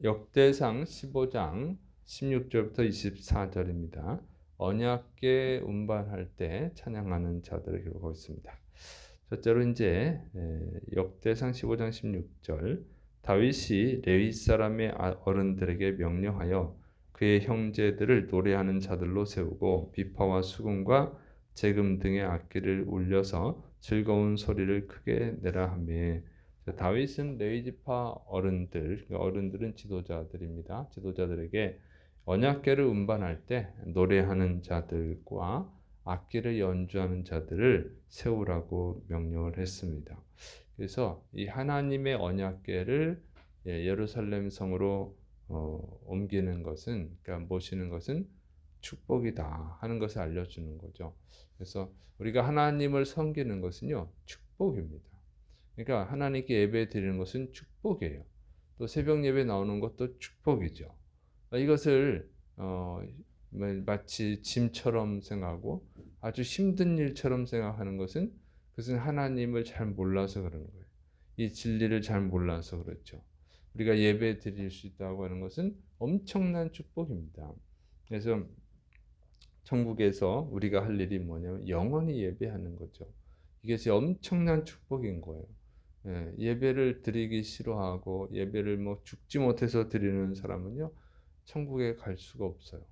역대상 15장 16절부터 24절입니다. 언약궤 운반할 때 찬양하는 자들을 기록하고 있습니다. 첫째로 이제 역대상 15장 16절 다윗이 레위 사람의 어른들에게 명령하여 그의 형제들을 노래하는 자들로 세우고 비파와 수금과 재금 등의 악기를 울려서 즐거운 소리를 크게 내라 하며, 다윗은 레위 지파 어른들은 지도자들입니다. 지도자들에게 언약궤를 운반할 때 노래하는 자들과 악기를 연주하는 자들을 세우라고 명령을 했습니다. 그래서 이 하나님의 언약궤를 예루살렘 성으로 옮기는 것은, 그러니까 모시는 것은 축복이다 하는 것을 알려주는 거죠. 그래서 우리가 하나님을 섬기는 것은요, 축복입니다. 그러니까 하나님께 예배 드리는 것은 축복이에요. 또 새벽 예배 나오는 것도 축복이죠. 이것을 마치 짐처럼 생각하고 아주 힘든 일처럼 생각하는 그것은 하나님을 잘 몰라서 그러는 거예요. 이 진리를 잘 몰라서 그렇죠. 우리가 예배 드릴 수 있다고 하는 것은 엄청난 축복입니다. 그래서 천국에서 우리가 할 일이 뭐냐면 영원히 예배하는 거죠. 이것이 엄청난 축복인 거예요. 예배를 드리기 싫어하고 예배를 죽지 못해서 드리는 사람은요, 천국에 갈 수가 없어요.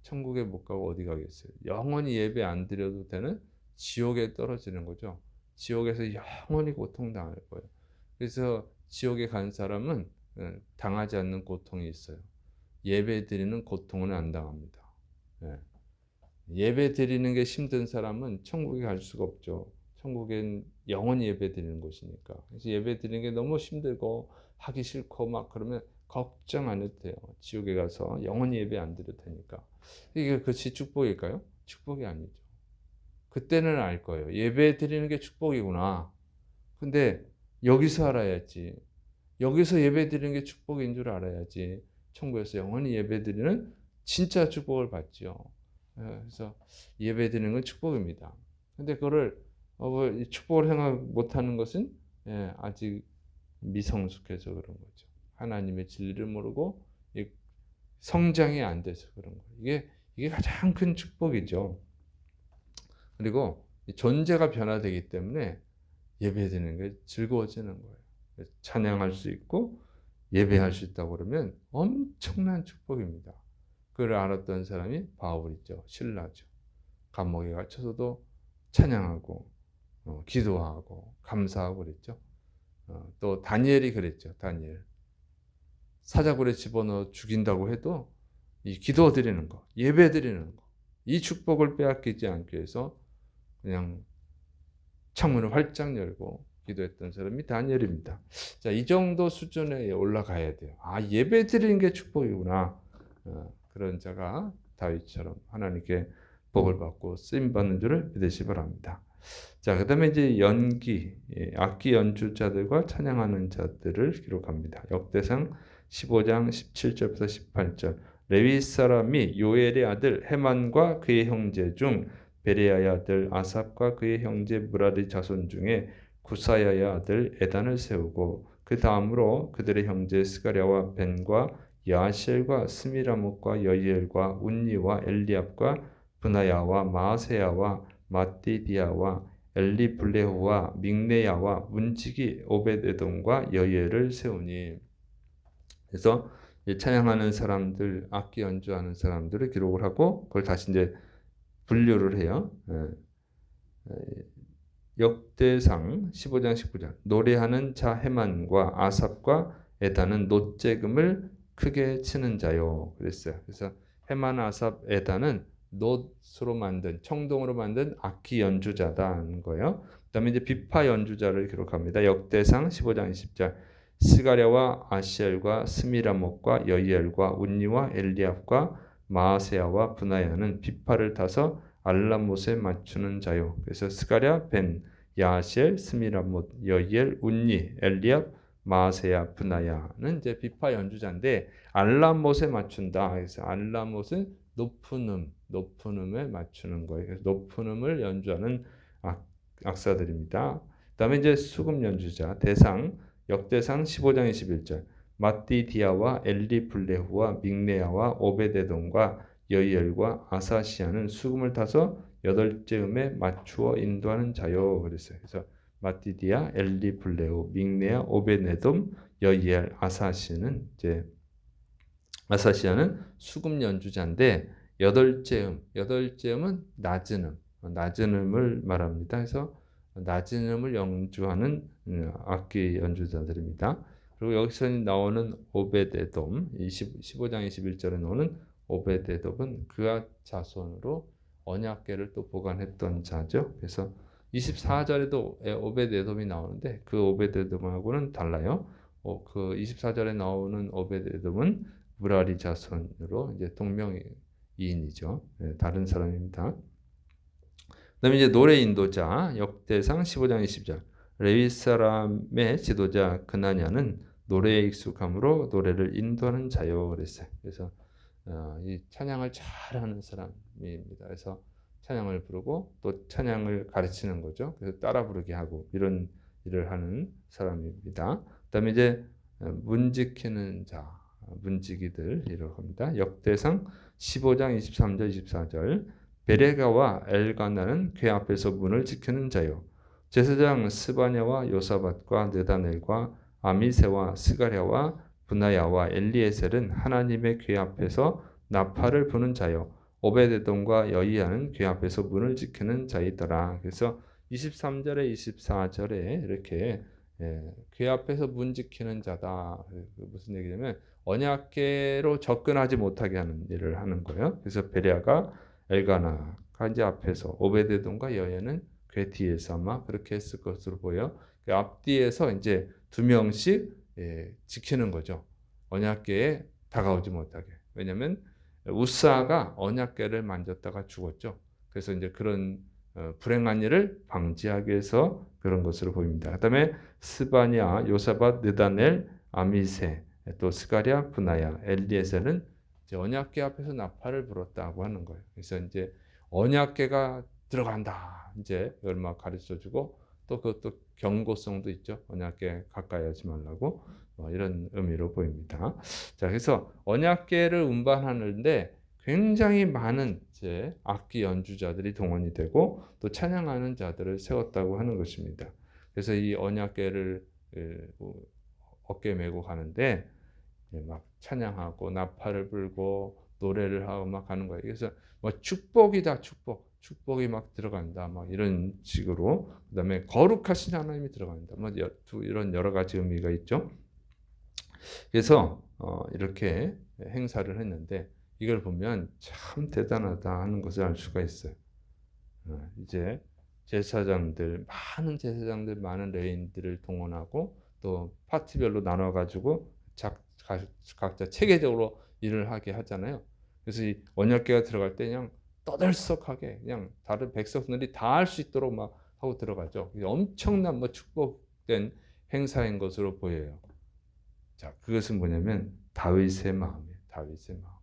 천국에 못 가고 어디 가겠어요? 영원히 예배 안 드려도 되는 지옥에 떨어지는 거죠. 지옥에서 영원히 고통당할 거예요. 그래서 지옥에 간 사람은 당하지 않는 고통이 있어요. 예배 드리는 고통은 안 당합니다. 예배 드리는 게 힘든 사람은 천국에 갈 수가 없죠. 천국엔 영원히 예배 드리는 곳이니까. 그래서 예배 드리는 게 너무 힘들고 하기 싫고 막 그러면 걱정 안 해도 돼요. 지옥에 가서 영원히 예배 안 드려도 되니까. 이게 그것이 축복일까요? 축복이 아니죠. 그때는 알 거예요. 예배 드리는 게 축복이구나. 근데 여기서 알아야지. 여기서 예배 드리는 게 축복인 줄 알아야지. 천국에서 영원히 예배 드리는 진짜 축복을 받죠. 그래서 예배 드리는 건 축복입니다. 근데 그거를 축복을 생각 못하는 것은 아직 미성숙해서 그런 거죠. 하나님의 진리를 모르고 성장이 안 돼서 그런 거예요. 이게 가장 큰 축복이죠. 그리고 존재가 변화되기 때문에 예배드리는 게 즐거워지는 거예요. 찬양할 수 있고 예배할 수 있다고 그러면 엄청난 축복입니다. 그걸 알았던 사람이 바울이죠. 신라죠. 감옥에 갇혀서도 찬양하고 기도하고 감사하고 그랬죠. 또 다니엘이 그랬죠. 다니엘. 사자굴에 집어넣어 죽인다고 해도 이 기도 드리는 거, 예배 드리는 거, 이 축복을 빼앗기지 않기 위해서 그냥 창문을 활짝 열고 기도했던 사람이 다니엘입니다. 자, 이 정도 수준에 올라가야 돼요. 예배 드리는 게 축복이구나. 그런 자가 다윗처럼 하나님께 복을 받고 쓰임 받는 줄을 믿으시 바랍니다. 자, 그다음에 이제 악기 연주자들과 찬양하는 자들을 기록합니다. 역대상 15장 17절부터 18절. 레위 사람이 요엘의 아들 헤만과 그의 형제 중 베레야의 아들 아삽과 그의 형제 무라리 자손 중에 구사야의 아들 에단을 세우고 그 다음으로 그들의 형제 스가랴와 벤과 야시엘과 스미라못과 여이엘과 운니와 엘리압과 브나야와 마아세야와 마띠디아와 엘리블레후와 믹네야와 문지기 오벳에돔과 여이엘을 세우니. 그래서 찬양하는 사람들, 악기 연주하는 사람들을 기록을 하고 그걸 다시 이제 분류를 해요. 역대상 15장 19절. 노래하는 자 헤만과 아삽과 에단은 놋재금을 크게 치는 자요. 그랬어요. 그래서 헤만, 아삽, 에단은 놋으로 만든, 청동으로 만든 악기 연주자다는 거예요. 그다음에 이제 비파 연주자를 기록합니다. 역대상 15장 20절. 스가랴와 아시엘과 스미라못과 여이엘과 운니와 엘리압과 마아세야와 브나야는 비파를 타서 알람못에 맞추는 자요. 그래서 스가랴, 벤, 야시엘, 스미라못, 여이엘, 운니, 엘리압, 마아세야, 브나야는 이제 비파 연주자인데 알람못에 맞춘다. 그래서 알람못은 높은 음에 맞추는 거예요. 그래서 높은 음을 연주하는 악사들입니다. 그다음에 이제 수금 연주자 대상 역대상 15장 21절. 마띠디아와 엘리블레후와 믹네야와 오베데돔과 여이엘과 아사시아는 수금을 타서 8째음에 맞추어 인도하는 자요. 그랬어요. 그래서 마띠디아, 엘리블레후, 믹네야, 오베데돔, 여이엘, 아사시아는 수금 연주자인데 여덟째 음은 낮은 음을 말합니다. 그래서 낮은 음을 연주하는 악기 연주자들입니다. 그리고 여기서 나오는 오베데돔 15장 21절에 나오는 오베데돔은 그앗 자손으로 언약궤를 또 보관했던 자죠. 그래서 24절에도 오베데돔이 나오는데 그 오베데돔하고는 달라요. 그 24절에 나오는 오베데돔은 무라리 자손으로 이제 동명이인이죠. 다른 사람입니다. 그다음에 이제 노래 인도자 역대상 15장 20절 레위 사람의 지도자 그나냐는 노래에 익숙함으로 노래를 인도하는 자요 그랬어요. 그래서 이 찬양을 잘하는 사람입니다. 그래서 찬양을 부르고 또 찬양을 가르치는 거죠. 그래서 따라 부르게 하고 이런 일을 하는 사람입니다. 그다음에 이제 문 지키는 자, 문지기들 합니다. 역대상 15장 23절 24절 베레가와 엘가나는 궤 앞에서 문을 지키는 자요. 제사장 스바냐와 요사밧과 느다넬과 아미세와 스가랴와 분하야와 엘리에셀은 하나님의 궤 앞에서 나팔을 부는 자요. 오베데돔과 여이야는 궤 앞에서 문을 지키는 자이더라. 그래서 23절에 24절에 이렇게 궤 앞에서 문 지키는 자다. 무슨 얘기냐면 언약궤로 접근하지 못하게 하는 일을 하는 거예요. 그래서 베레아가 엘가나가 이제 앞에서 오베데돔과 여이야는 궤 뒤에서 아마 그렇게 했을 것으로 보여. 그 앞뒤에서 이제 2명씩 지키는 거죠. 언약궤에 다가오지 못하게. 왜냐하면 우사가 언약궤를 만졌다가 죽었죠. 그래서 이제 그런 불행한 일을 방지하기 위해서 그런 것으로 보입니다. 그다음에 스바냐, 요사밧, 느다넬, 아미세, 또 스가랴, 분하야, 엘리에셀은 이제 언약궤 앞에서 나팔을 불었다고 하는 거예요. 그래서 이제 언약궤가 들어간다. 이제 이걸 막 가르쳐주고 또 그것도 경고성도 있죠. 언약궤 가까이 하지 말라고 이런 의미로 보입니다. 자, 그래서 언약궤를 운반하는데 굉장히 많은 이제 악기 연주자들이 동원이 되고 또 찬양하는 자들을 세웠다고 하는 것입니다. 그래서 이 언약궤를 어깨에 메고 가는데 막 찬양하고 나팔을 불고 노래를 하고 막 하는 거예요. 그래서 뭐 축복이다 축복이 막 들어간다 막 이런 식으로 그다음에 거룩하신 하나님이 들어간다 뭐 이런 여러 가지 의미가 있죠. 그래서 이렇게 행사를 했는데 이걸 보면 참 대단하다 하는 것을 알 수가 있어요. 이제 많은 제사장들, 많은 레인들을 동원하고 또 파티별로 나눠가지고 각자 체계적으로 일을 하게 하잖아요. 그래서 이 언약궤가 들어갈 때 그냥 떠들썩하게 그냥 다른 백성들이 다 할 수 있도록 막 하고 들어가죠. 엄청난 뭐 축복된 행사인 것으로 보여요. 자, 그것은 뭐냐면 다윗의 마음이에요. 다윗의 마음.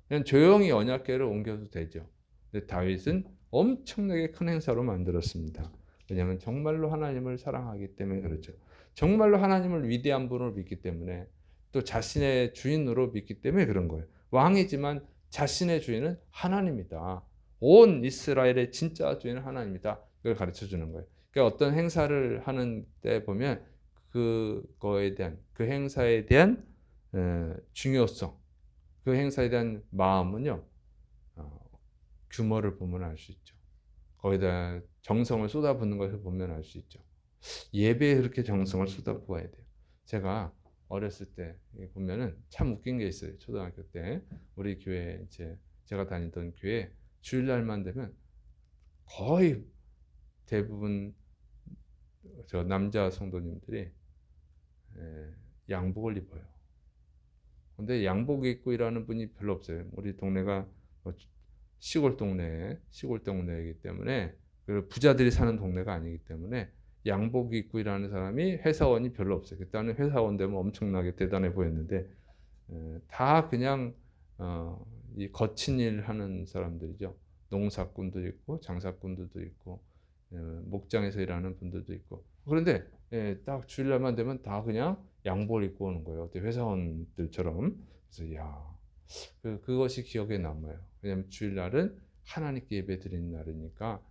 그냥 조용히 언약궤를 옮겨도 되죠. 근데 다윗은 엄청나게 큰 행사로 만들었습니다. 왜냐하면 정말로 하나님을 사랑하기 때문에 그렇죠. 정말로 하나님을 위대한 분으로 믿기 때문에 또 자신의 주인으로 믿기 때문에 그런 거예요. 왕이지만 자신의 주인은 하나님이다. 온 이스라엘의 진짜 주인은 하나님이다. 이걸 가르쳐 주는 거예요. 그러니까 어떤 행사를 하는 때 보면 그거에 대한 그 행사에 대한 중요성, 그 행사에 대한 마음은요. 규모를 보면 알 수 있죠. 거기다 정성을 쏟아붓는 것을 보면 알 수 있죠. 예배에 그렇게 정성을 쏟아부어야 돼요. 제가 어렸을 때 보면은 참 웃긴 게 있어요. 초등학교 때 우리 교회 이제 제가 다니던 교회 주일날만 되면 거의 대부분 저 남자 성도님들이 양복을 입어요. 근데 양복 입고 일하는 분이 별로 없어요. 우리 동네가 시골 동네이기 때문에 부자들이 사는 동네가 아니기 때문에 양복 입고 일하는 사람이 회사원이 별로 없어요. 그때는 회사원 되면 엄청나게 대단해 보였는데 다 그냥 이 거친 일 하는 사람들이죠. 농사꾼도 있고 장사꾼들도 있고 목장에서 일하는 분들도 있고 그런데 딱 주일날만 되면 다 그냥 양복을 입고 오는 거예요. 어때 회사원들처럼. 그래서 그것이 기억에 남아요. 왜냐하면 주일날은 하나님께 예배드리는 날이니까,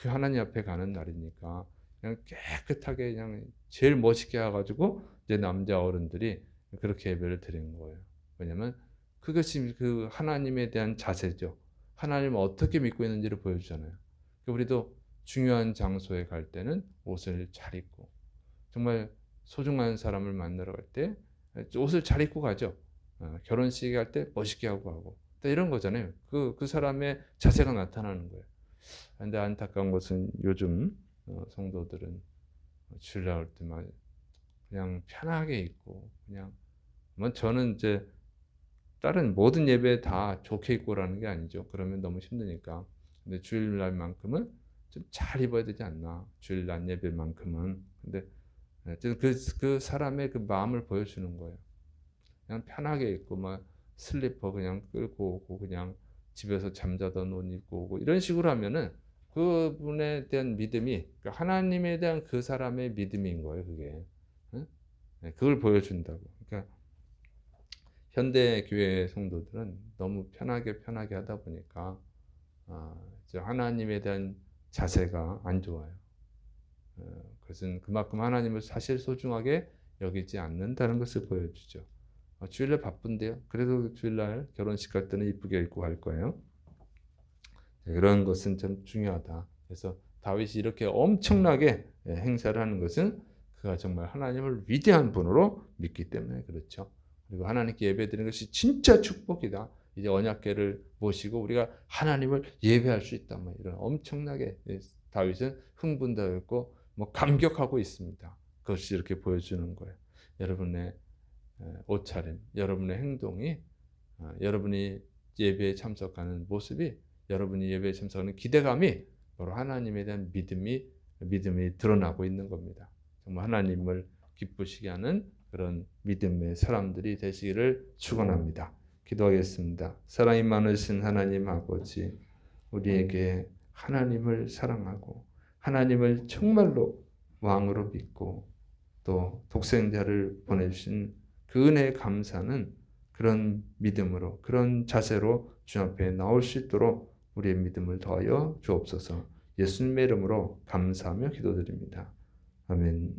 그 하나님 앞에 가는 날이니까 그냥 깨끗하게 그냥 제일 멋있게 해가지고 이제 남자 어른들이 그렇게 예배를 드리는 거예요. 왜냐하면 그것이 그 하나님에 대한 자세죠. 하나님을 어떻게 믿고 있는지를 보여주잖아요. 우리도 중요한 장소에 갈 때는 옷을 잘 입고, 정말 소중한 사람을 만나러 갈 때 옷을 잘 입고 가죠. 결혼식에 갈 때 멋있게 하고 가고, 이런 거잖아요. 그 사람의 자세가 나타나는 거예요. 근데 안타까운 것은 요즘 성도들은 주일날 올 때만 그냥 편하게 입고, 그냥 뭐 저는 이제 다른 모든 예배 다 좋게 입고 오라는 게 아니죠. 그러면 너무 힘드니까. 근데 주일날만큼은 좀 잘 입어야 되지 않나. 주일날 예배만큼은. 근데 그 사람의 그 마음을 보여주는 거예요. 그냥 편하게 입고 막 슬리퍼 그냥 끌고 오고, 그냥 집에서 잠자던 옷 입고 오고, 이런 식으로 하면은 그분에 대한 믿음이, 그러니까 하나님에 대한 그 사람의 믿음인 거예요, 그게. 응? 네, 그걸 보여준다고. 그러니까 현대 교회 성도들은 너무 편하게 하다 보니까 이제 하나님에 대한 자세가 안 좋아요. 그것은 그만큼 하나님을 사실 소중하게 여기지 않는다는 것을 보여주죠. 주일날 바쁜데요. 그래도 주일날 결혼식 갈 때는 이쁘게 입고 갈 거예요. 그런 것은 참 중요하다. 그래서 다윗이 이렇게 엄청나게 행사를 하는 것은 그가 정말 하나님을 위대한 분으로 믿기 때문에 그렇죠. 그리고 하나님께 예배드리는 것이 진짜 축복이다. 이제 언약궤를 모시고 우리가 하나님을 예배할 수 있다. 이런 엄청나게 다윗은 흥분되었고 감격하고 있습니다. 그것이 이렇게 보여주는 거예요. 여러분의 옷차림, 여러분의 행동이, 여러분이 예배에 참석하는 모습이, 여러분이 예배에 참석하는 기대감이 바로 하나님에 대한 믿음이 드러나고 있는 겁니다. 정말 하나님을 기쁘시게 하는 그런 믿음의 사람들이 되시기를 축원합니다. 기도하겠습니다. 사랑이 많으신 하나님 아버지, 우리에게 하나님을 사랑하고 하나님을 정말로 왕으로 믿고 또 독생자를 보내주신 그 은혜에 감사는 그런 믿음으로, 그런 자세로 주 앞에 나올 수 있도록 우리의 믿음을 더하여 주옵소서. 예수님의 이름으로 감사하며 기도드립니다. 아멘.